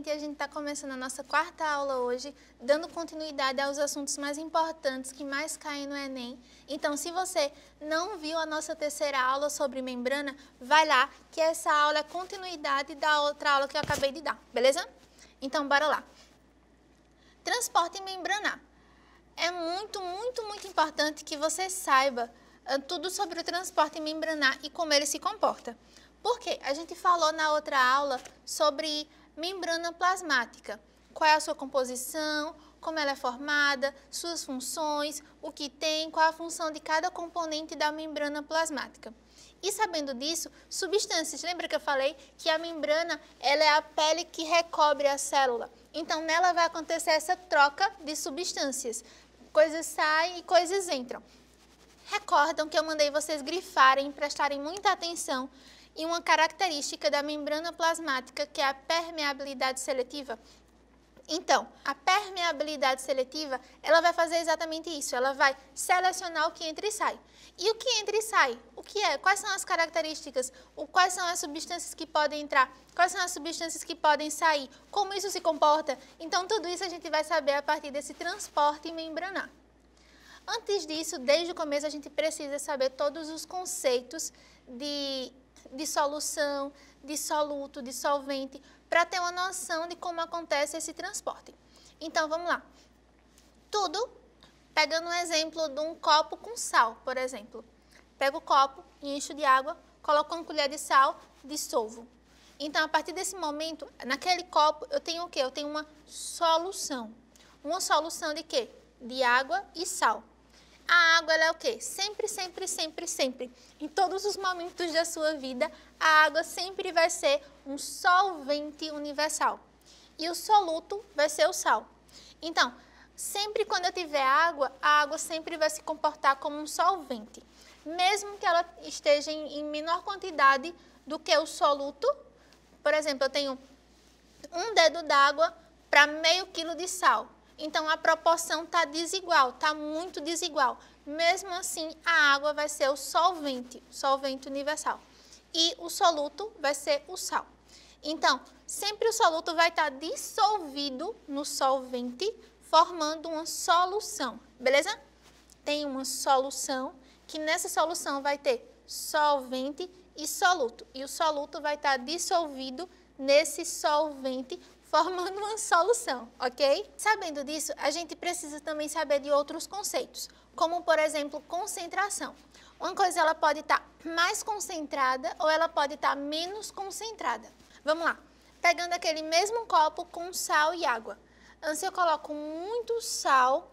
gente, e a gente está começando a nossa quarta aula hoje, dando continuidade aos assuntos mais importantes que mais caem no Enem. Então, se você não viu a nossa terceira aula sobre membrana, vai lá, que essa aula é continuidade da outra aula que eu acabei de dar, beleza? Então, bora lá. Transporte membranar. É muito importante que você saiba tudo sobre o transporte membranar e como ele se comporta. Por quê? A gente falou na outra aula sobre membrana plasmática. Qual é a sua composição, como ela é formada, suas funções, o que tem, qual a função de cada componente da membrana plasmática. E sabendo disso, substâncias. Lembra que eu falei que a membrana ela é a pele que recobre a célula? Então, nela vai acontecer essa troca de substâncias. Coisas saem e coisas entram. Recordam que eu mandei vocês grifarem, prestarem muita atenção em uma característica da membrana plasmática, que é a permeabilidade seletiva? Então, a permeabilidade seletiva, ela vai fazer exatamente isso, ela vai selecionar o que entra e sai. E o que entra e sai? O que é? Quais são as características? Quais são as substâncias que podem entrar? Quais são as substâncias que podem sair? Como isso se comporta? Então, tudo isso a gente vai saber a partir desse transporte membranar. Antes disso, desde o começo, a gente precisa saber todos os conceitos de solução, de soluto, de solvente, para ter uma noção de como acontece esse transporte. Então, vamos lá. Tudo, pegando um exemplo de um copo com sal, por exemplo. Pego o copo, encho de água, coloco uma colher de sal, dissolvo. Então, a partir desse momento, naquele copo, eu tenho o quê? Eu tenho uma solução. Uma solução de quê? De água e sal. A água ela é o quê? Sempre. Em todos os momentos da sua vida, a água sempre vai ser um solvente universal. E o soluto vai ser o sal. Então, sempre quando eu tiver água, a água sempre vai se comportar como um solvente. Mesmo que ela esteja em menor quantidade do que o soluto. Por exemplo, eu tenho um dedo d'água para meio quilo de sal. Então, a proporção está desigual, está muito desigual. Mesmo assim, a água vai ser o solvente universal. E o soluto vai ser o sal. Então, sempre o soluto vai estar dissolvido no solvente, formando uma solução, beleza? Tem uma solução, que nessa solução vai ter solvente e soluto. E o soluto vai estar dissolvido nesse solvente, formando uma solução, ok? Sabendo disso, a gente precisa também saber de outros conceitos, como, por exemplo, concentração. Uma coisa ela pode estar mais concentrada ou ela pode estar menos concentrada. Vamos lá. Pegando aquele mesmo copo com sal e água. Se eu coloco muito sal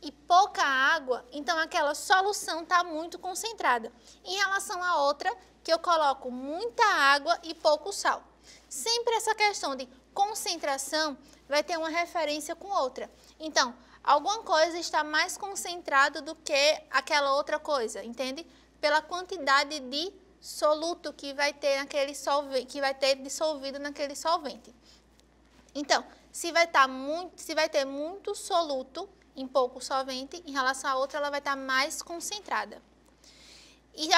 e pouca água, então aquela solução está muito concentrada. Em relação à outra, que eu coloco muita água e pouco sal. Sempre essa questão de concentração vai ter uma referência com outra. Então, alguma coisa está mais concentrada do que aquela outra coisa, entende? Pela quantidade de soluto que vai ter naquele solvente, que vai ter dissolvido naquele solvente. Então, se vai ter muito soluto em pouco solvente, em relação à outra, ela vai estar mais concentrada. E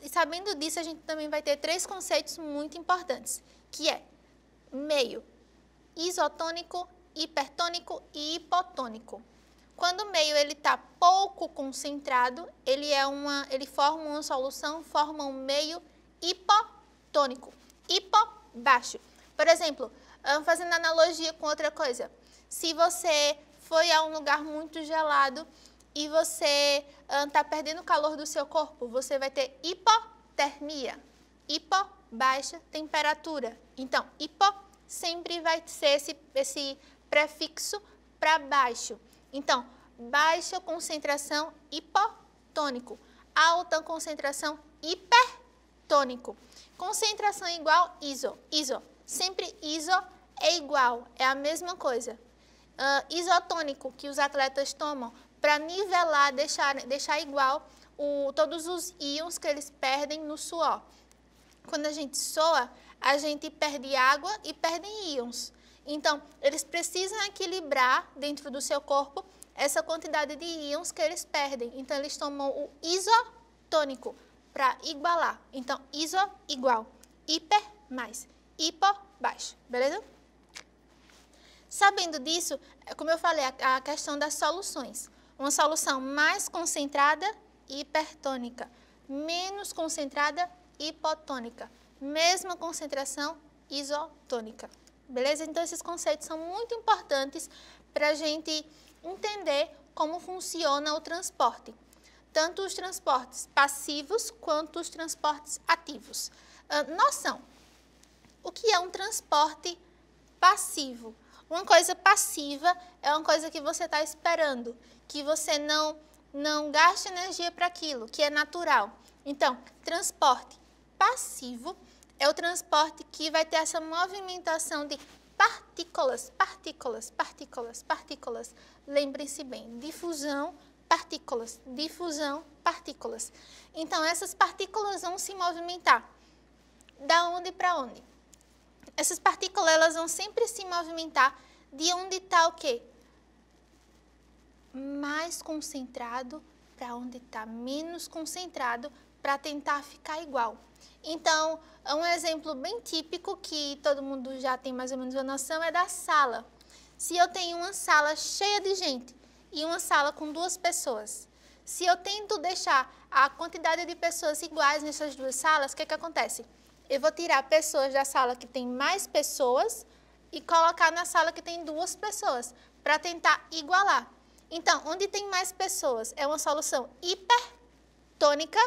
sabendo disso, a gente também vai ter três conceitos muito importantes, que é meio isotônico, hipertônico e hipotônico. Quando o meio está pouco concentrado, ele forma uma solução, forma um meio hipotônico. Hipo, baixo. Por exemplo, fazendo analogia com outra coisa, se você foi a um lugar muito gelado e você está perdendo o calor do seu corpo, você vai ter hipotermia. Hipo, baixa temperatura. Então, hipo sempre vai ser esse prefixo para baixo. Então, baixa concentração, hipotônico. Alta concentração, hipertônico. Concentração igual iso. Iso. Sempre iso é igual, é a mesma coisa. Isotônico, que os atletas tomam para nivelar, deixar igual todos os íons que eles perdem no suor. Quando a gente soa, a gente perde água e perde íons. Então, eles precisam equilibrar dentro do seu corpo essa quantidade de íons que eles perdem. Então, eles tomam o isotônico para igualar. Então, iso igual, hiper mais, hipo baixo, beleza? Sabendo disso, como eu falei, a questão das soluções. Uma solução mais concentrada, hipertônica. Menos concentrada, hipotônica. Mesma concentração, isotônica. Beleza? Então, esses conceitos são muito importantes para a gente entender como funciona o transporte. Tanto os transportes passivos quanto os transportes ativos. Noção. O que é um transporte passivo? Uma coisa passiva é uma coisa que você está esperando, que você não gasta energia para aquilo, que é natural. Então, transporte passivo é o transporte que vai ter essa movimentação de partículas, partículas, partículas, partículas. Lembrem-se bem, difusão, partículas, difusão, partículas. Então, essas partículas vão se movimentar. Da onde para onde? Essas partículas elas vão sempre se movimentar de onde está o quê? Mais concentrado para onde está menos concentrado para tentar ficar igual. Então, um exemplo bem típico que todo mundo já tem mais ou menos uma noção é da sala. Se eu tenho uma sala cheia de gente e uma sala com 2 pessoas, se eu tento deixar a quantidade de pessoas iguais nessas 2 salas, o que acontece? Eu vou tirar pessoas da sala que tem mais pessoas e colocar na sala que tem 2 pessoas, para tentar igualar. Então, onde tem mais pessoas é uma solução hipertônica,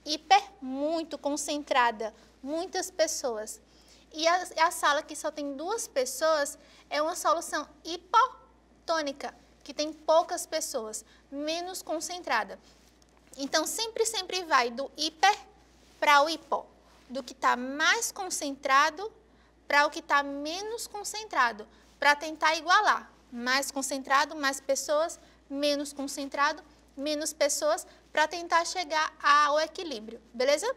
hiper muito concentrada, muitas pessoas. E a sala que só tem 2 pessoas é uma solução hipotônica, que tem poucas pessoas, menos concentrada. Então, sempre vai do hiper para o hipo. Do que está mais concentrado para o que está menos concentrado, para tentar igualar. Mais concentrado, mais pessoas, menos concentrado, menos pessoas, para tentar chegar ao equilíbrio, beleza?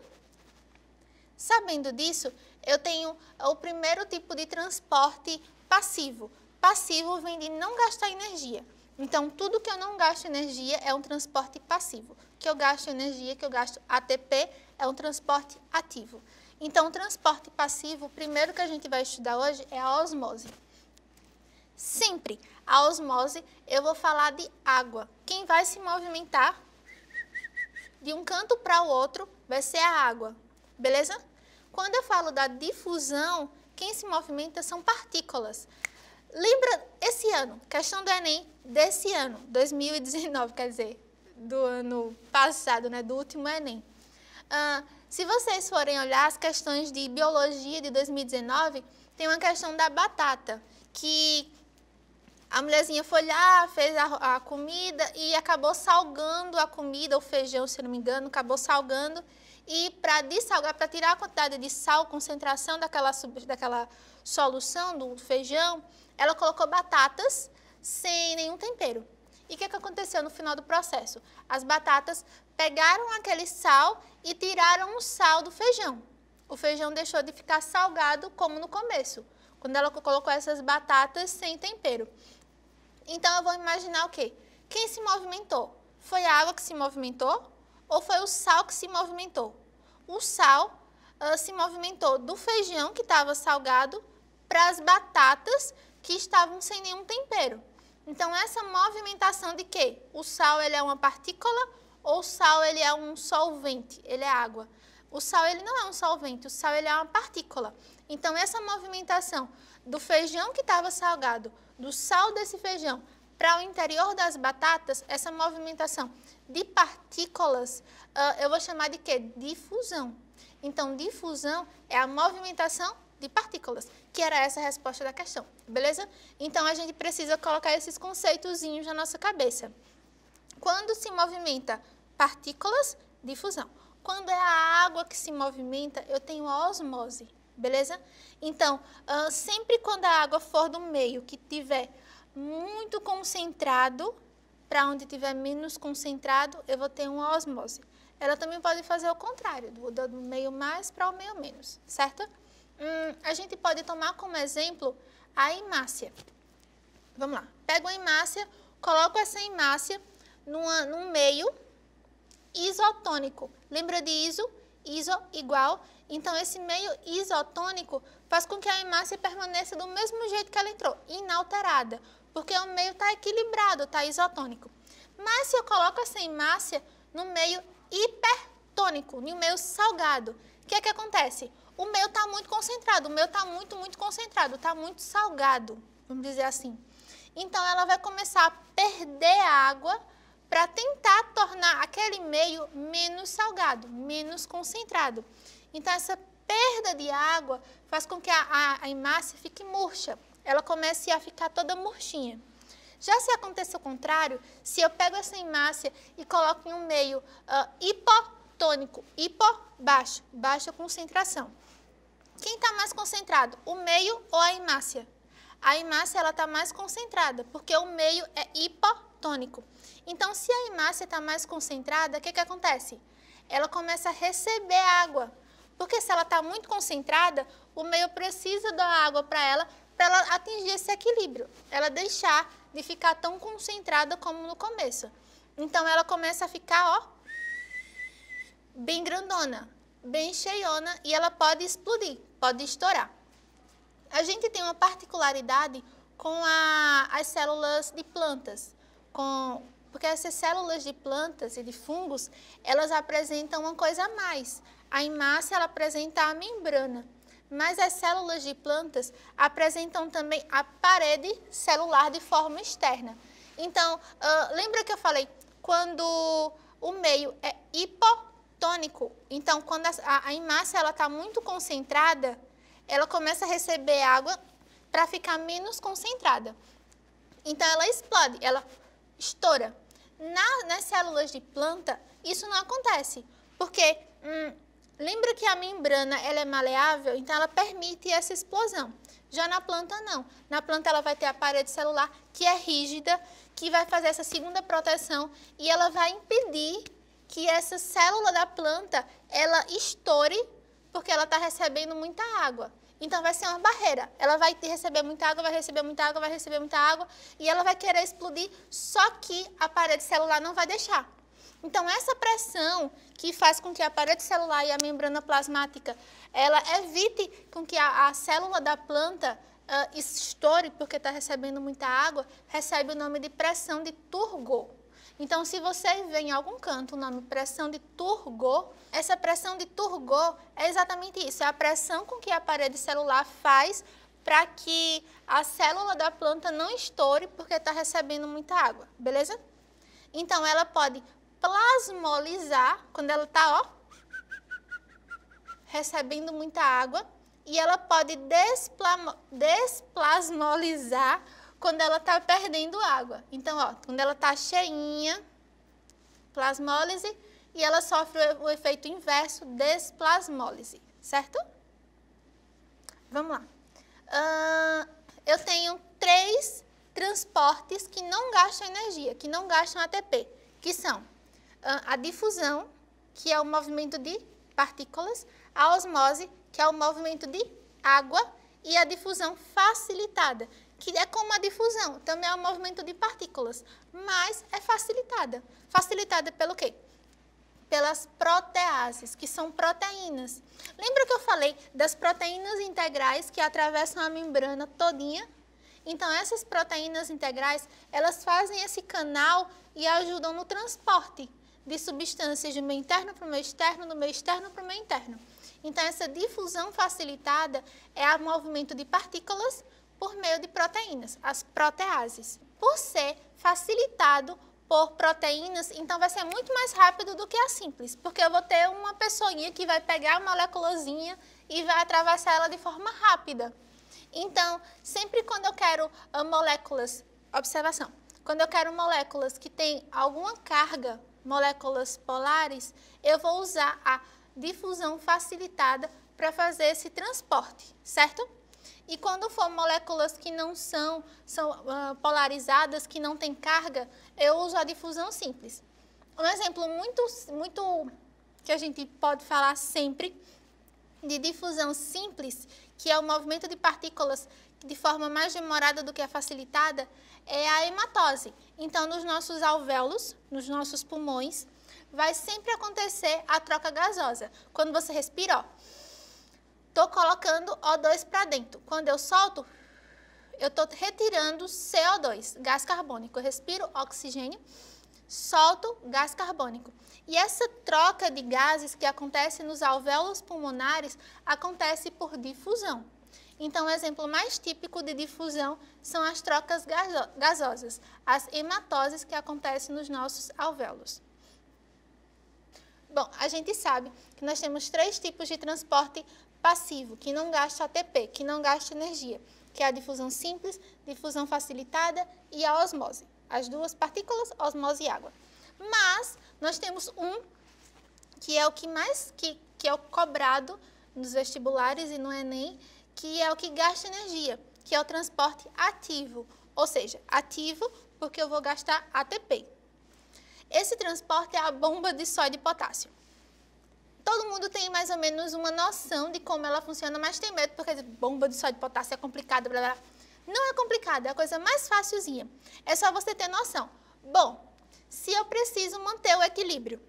Sabendo disso, eu tenho o primeiro tipo de transporte passivo. Passivo vem de não gastar energia. Então, tudo que eu não gasto energia é um transporte passivo. Que eu gasto energia, que eu gasto ATP, é um transporte ativo. Então, o transporte passivo, o primeiro que a gente vai estudar hoje é a osmose. Sempre, a osmose, eu vou falar de água. Quem vai se movimentar de um canto para o outro vai ser a água, beleza? Quando eu falo da difusão, quem se movimenta são partículas. Lembra, esse ano, questão do Enem desse ano, 2019, quer dizer, do ano passado, né, do último Enem. Se vocês forem olhar as questões de biologia de 2019, tem uma questão da batata, que a mulherzinha foi lá, fez a comida e acabou salgando a comida, o feijão, se não me engano, acabou salgando. E para dessalgar, para tirar a quantidade de sal, concentração daquela solução do feijão, ela colocou batatas sem nenhum tempero. E o que aconteceu no final do processo? As batatas pegaram aquele sal e tiraram o sal do feijão. O feijão deixou de ficar salgado como no começo, quando ela colocou essas batatas sem tempero. Então, eu vou imaginar o quê? Quem se movimentou? Foi a água que se movimentou ou foi o sal que se movimentou? O sal se movimentou do feijão que estava salgado para as batatas que estavam sem nenhum tempero. Então, essa movimentação de quê? O sal ele é uma partícula ou o sal ele é um solvente? Ele é água. O sal ele não é um solvente, o sal ele é uma partícula. Então, essa movimentação do feijão que estava salgado, do sal desse feijão para o interior das batatas, essa movimentação de partículas, eu vou chamar de quê? Difusão. Então, difusão é a movimentação de partículas, que era essa a resposta da questão, beleza? Então, a gente precisa colocar esses conceitozinhos na nossa cabeça. Quando se movimenta partículas, difusão. Quando é a água que se movimenta, eu tenho a osmose, beleza? Então, sempre quando a água for do meio que tiver muito concentrado, para onde tiver menos concentrado, eu vou ter uma osmose. Ela também pode fazer o contrário, do meio mais para o meio menos, certo? A gente pode tomar como exemplo a hemácia. Vamos lá, pego a hemácia, coloco essa hemácia num meio isotônico. Lembra de iso? iso igual. Então, esse meio isotônico faz com que a hemácia permaneça do mesmo jeito que ela entrou, inalterada, porque o meio está equilibrado, está isotônico. Mas se eu coloco essa hemácia no meio hipertônico, no meio salgado, o que é que acontece? O meio está muito concentrado, o meio está muito concentrado, está muito salgado, vamos dizer assim. Então, ela vai começar a perder água para tentar tornar aquele meio menos salgado, menos concentrado. Então, essa perda de água faz com que a hemácia fique murcha, ela comece a ficar toda murchinha. Já se acontecer o contrário, se eu pego essa hemácia e coloco em um meio hipotônico, baixo, baixa concentração. Quem está mais concentrado, o meio ou a hemácia? A hemácia está mais concentrada, porque o meio é hipotônico. Então, se a hemácia está mais concentrada, o que acontece? Ela começa a receber água, porque se ela está muito concentrada, o meio precisa da água para ela atingir esse equilíbrio, ela deixar de ficar tão concentrada como no começo. Então, ela começa a ficar, ó, bem grandona, bem cheiona, e ela pode explodir, pode estourar. A gente tem uma particularidade com as células de plantas, porque essas células de plantas e de fungos, elas apresentam uma coisa a mais. A hemácia, ela apresenta a membrana, mas as células de plantas apresentam também a parede celular de forma externa. Então, lembra que eu falei, quando o meio é hipotônico, então quando a hemácia está muito concentrada, ela começa a receber água para ficar menos concentrada. Então, ela explode, ela estoura. Nas células de planta, isso não acontece, porque lembra que a membrana ela é maleável, então ela permite essa explosão. Já na planta, não. Na planta, ela vai ter a parede celular, que é rígida, que vai fazer essa segunda proteção, e ela vai impedir que essa célula da planta, ela estoure, porque ela está recebendo muita água. Então, vai ser uma barreira. Ela vai receber muita água, vai receber muita água, vai receber muita água, e ela vai querer explodir, só que a parede celular não vai deixar. Então, essa pressão que faz com que a parede celular e a membrana plasmática, ela evite com que a célula da planta estoure, porque está recebendo muita água, recebe o nome de pressão de Turgot. Então, se você vê em algum canto o nome pressão de Turgot, essa pressão de Turgot é exatamente isso, é a pressão com que a parede celular faz para que a célula da planta não estoure porque está recebendo muita água, beleza? Então, ela pode plasmolizar, quando ela está, ó, recebendo muita água, e ela pode desplasmolizar quando ela está perdendo água. Então, ó, quando ela está cheinha, plasmólise, e ela sofre o efeito inverso, desplasmólise, certo? Vamos lá. Eu tenho 3 transportes que não gastam energia, que não gastam ATP, que são a difusão, que é o movimento de partículas, a osmose, que é o movimento de água, e a difusão facilitada, que é como a difusão, também é um movimento de partículas, mas é facilitada. Facilitada pelo quê? Pelas proteases, que são proteínas. Lembra que eu falei das proteínas integrais que atravessam a membrana todinha? Então, essas proteínas integrais, elas fazem esse canal e ajudam no transporte de substâncias do meio interno para o meio externo, do meio externo para o meio interno. Então, essa difusão facilitada é o movimento de partículas por meio de proteínas, as proteases. Por ser facilitado por proteínas, então vai ser muito mais rápido do que a simples, porque eu vou ter uma pessoinha que vai pegar a moléculazinha e vai atravessar ela de forma rápida. Então, sempre quando eu quero moléculas, observação, quando eu quero moléculas que têm alguma carga, moléculas polares, eu vou usar a difusão facilitada para fazer esse transporte, certo? E quando for moléculas que não são polarizadas, que não têm carga, eu uso a difusão simples. Um exemplo muito que a gente pode falar sempre de difusão simples, que é o movimento de partículas de forma mais demorada do que a facilitada, é a hematose. Então, nos nossos alvéolos, nos nossos pulmões, vai sempre acontecer a troca gasosa. Quando você respira, ó, estou colocando O2 para dentro. Quando eu solto, eu estou retirando CO2, gás carbônico. Eu respiro oxigênio, solto gás carbônico. E essa troca de gases que acontece nos alvéolos pulmonares acontece por difusão. Então, o exemplo mais típico de difusão são as trocas gasosas, as hematoses que acontecem nos nossos alvéolos. Bom, a gente sabe que nós temos 3 tipos de transporte passivo, que não gasta ATP, que não gasta energia, que é a difusão simples, difusão facilitada e a osmose. As 2 partículas, osmose e água. Mas nós temos um que é o que mais que é o cobrado nos vestibulares e no Enem, que é o que gasta energia, que é o transporte ativo, ou seja, ativo porque eu vou gastar ATP. Esse transporte é a bomba de sódio e potássio. Todo mundo tem mais ou menos uma noção de como ela funciona, mas tem medo porque bomba de sódio e potássio é complicada, blá, blá. Não é complicado, é a coisa mais facilzinha. É só você ter noção. Bom, se eu preciso manter o equilíbrio,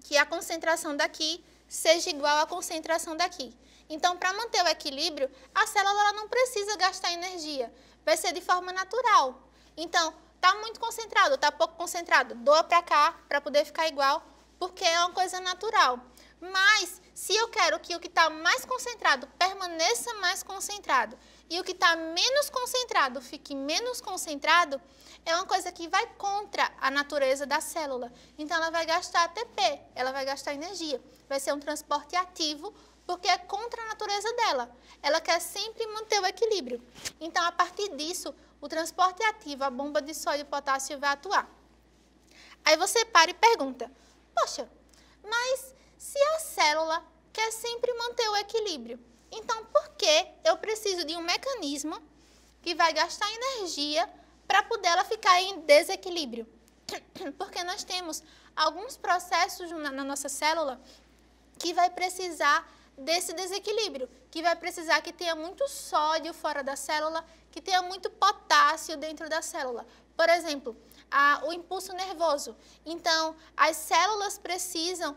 que a concentração daqui seja igual à concentração daqui. Então, para manter o equilíbrio, a célula ela não precisa gastar energia. Vai ser de forma natural. Então, está muito concentrado, está pouco concentrado, doa para cá para poder ficar igual, porque é uma coisa natural. Mas, se eu quero que o que está mais concentrado permaneça mais concentrado e o que está menos concentrado fique menos concentrado, é uma coisa que vai contra a natureza da célula. Então, ela vai gastar ATP, ela vai gastar energia. Vai ser um transporte ativo, porque é contra a natureza dela. Ela quer sempre manter o equilíbrio. Então, a partir disso, o transporte ativo, a bomba de sódio e potássio vai atuar. Aí você para e pergunta, poxa, mas se a célula quer sempre manter o equilíbrio, então por que eu preciso de um mecanismo que vai gastar energia para poder ela ficar em desequilíbrio? Porque nós temos alguns processos na nossa célula que vai precisar desse desequilíbrio, que vai precisar que tenha muito sódio fora da célula, que tenha muito potássio dentro da célula. Por exemplo, o impulso nervoso. Então, as células precisam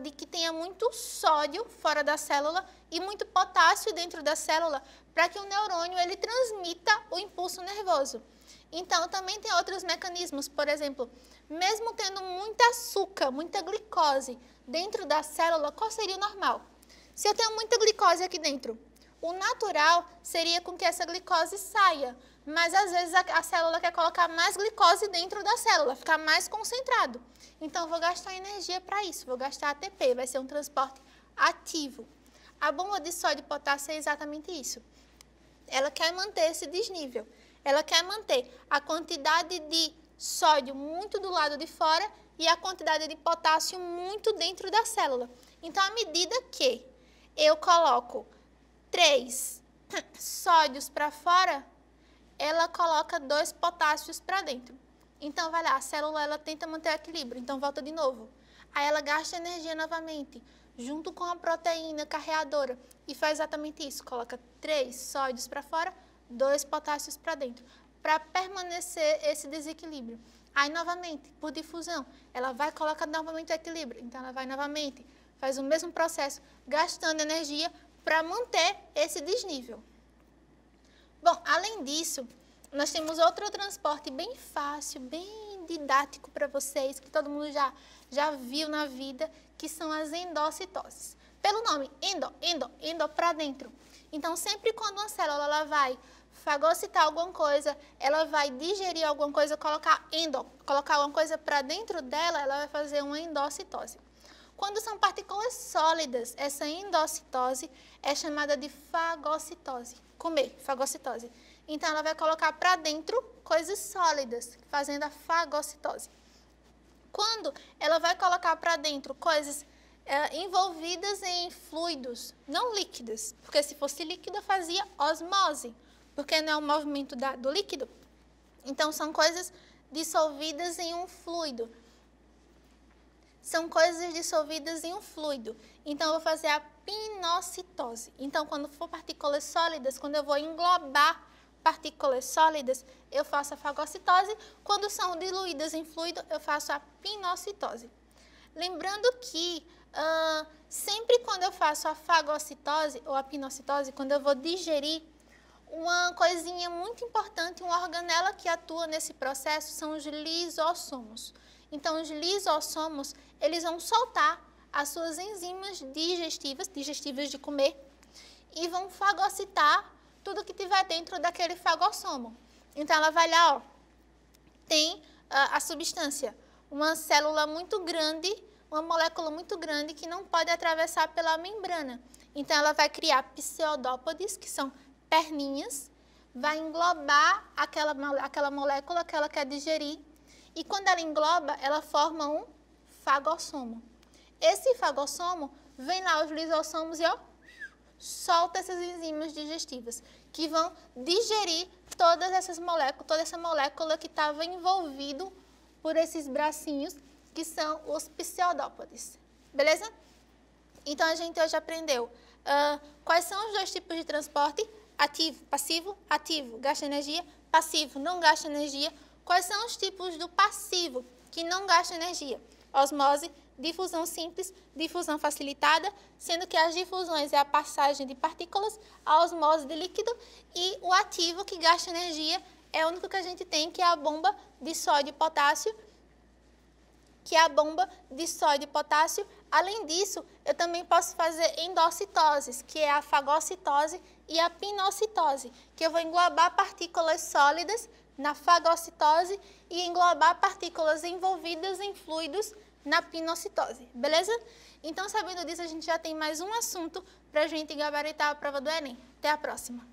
de que tenha muito sódio fora da célula e muito potássio dentro da célula para que o neurônio ele transmita o impulso nervoso. Então, também tem outros mecanismos, por exemplo, mesmo tendo muito açúcar, muita glicose dentro da célula, qual seria o normal? Se eu tenho muita glicose aqui dentro, o natural seria com que essa glicose saia, mas às vezes a célula quer colocar mais glicose dentro da célula, ficar mais concentrado. Então, eu vou gastar energia para isso, vou gastar ATP, vai ser um transporte ativo. A bomba de sódio e potássio é exatamente isso. Ela quer manter esse desnível, ela quer manter a quantidade de sódio muito do lado de fora e a quantidade de potássio muito dentro da célula. Então, à medida que eu coloco 3 sódios para fora, ela coloca 2 potássios para dentro. Então, vai lá, a célula ela tenta manter o equilíbrio, então volta de novo. Aí ela gasta energia novamente, junto com a proteína carreadora, e faz exatamente isso, coloca 3 sódios para fora, 2 potássios para dentro, para permanecer esse desequilíbrio. Aí, novamente, por difusão, ela vai colocar novamente o equilíbrio, então ela vai novamente, faz o mesmo processo, gastando energia para manter esse desnível. Bom, além disso, nós temos outro transporte bem fácil, bem didático para vocês, que todo mundo já viu na vida, que são as endocitoses. Pelo nome, endo para dentro. Então, sempre quando uma célula ela vai fagocitar alguma coisa, ela vai digerir alguma coisa, colocar alguma coisa para dentro dela, ela vai fazer uma endocitose. Quando são partículas sólidas, essa endocitose é chamada de fagocitose. Comer, fagocitose. Então, ela vai colocar para dentro coisas sólidas, fazendo a fagocitose. Quando ela vai colocar para dentro coisas envolvidas em fluidos, não líquidas, porque se fosse líquida fazia osmose, porque não é o movimento do líquido. Então, são coisas dissolvidas em um fluido. São coisas dissolvidas em um fluido. Então, eu vou fazer a pinocitose. Então, quando for partículas sólidas, quando eu vou englobar partículas sólidas, eu faço a fagocitose. Quando são diluídas em fluido, eu faço a pinocitose. Lembrando que sempre quando eu faço a fagocitose ou a pinocitose, quando eu vou digerir, uma coisinha muito importante, um organelo que atua nesse processo são os lisossomos. Então, os lisossomos, eles vão soltar as suas enzimas digestivas de comer, e vão fagocitar tudo que tiver dentro daquele fagossomo. Então, ela vai lá, ó, tem a substância, uma célula muito grande, uma molécula muito grande que não pode atravessar pela membrana. Então, ela vai criar pseudópodes, que são perninhas, vai englobar aquela molécula que ela quer digerir, e quando ela engloba, ela forma um fagossomo. Esse fagossomo, vem lá os lisossomos e ó, solta essas enzimas digestivas, que vão digerir todas essas moléculas, toda essa molécula que estava envolvido por esses bracinhos, que são os pseudópodes. Beleza? Então, a gente hoje aprendeu quais são os dois tipos de transporte: ativo, passivo, gasta energia, passivo, não gasta energia. Quais são os tipos do passivo, que não gasta energia? Osmose, difusão simples, difusão facilitada, sendo que as difusões é a passagem de partículas, a osmose de líquido, e o ativo, que gasta energia, é o único que a gente tem, que é a bomba de sódio e potássio, Além disso, eu também posso fazer endocitoses, que é a fagocitose e a pinocitose, que eu vou englobar partículas sólidas na fagocitose e englobar partículas envolvidas em fluidos na pinocitose, beleza? Então, sabendo disso, a gente já tem mais um assunto para a gente gabaritar a prova do Enem. Até a próxima!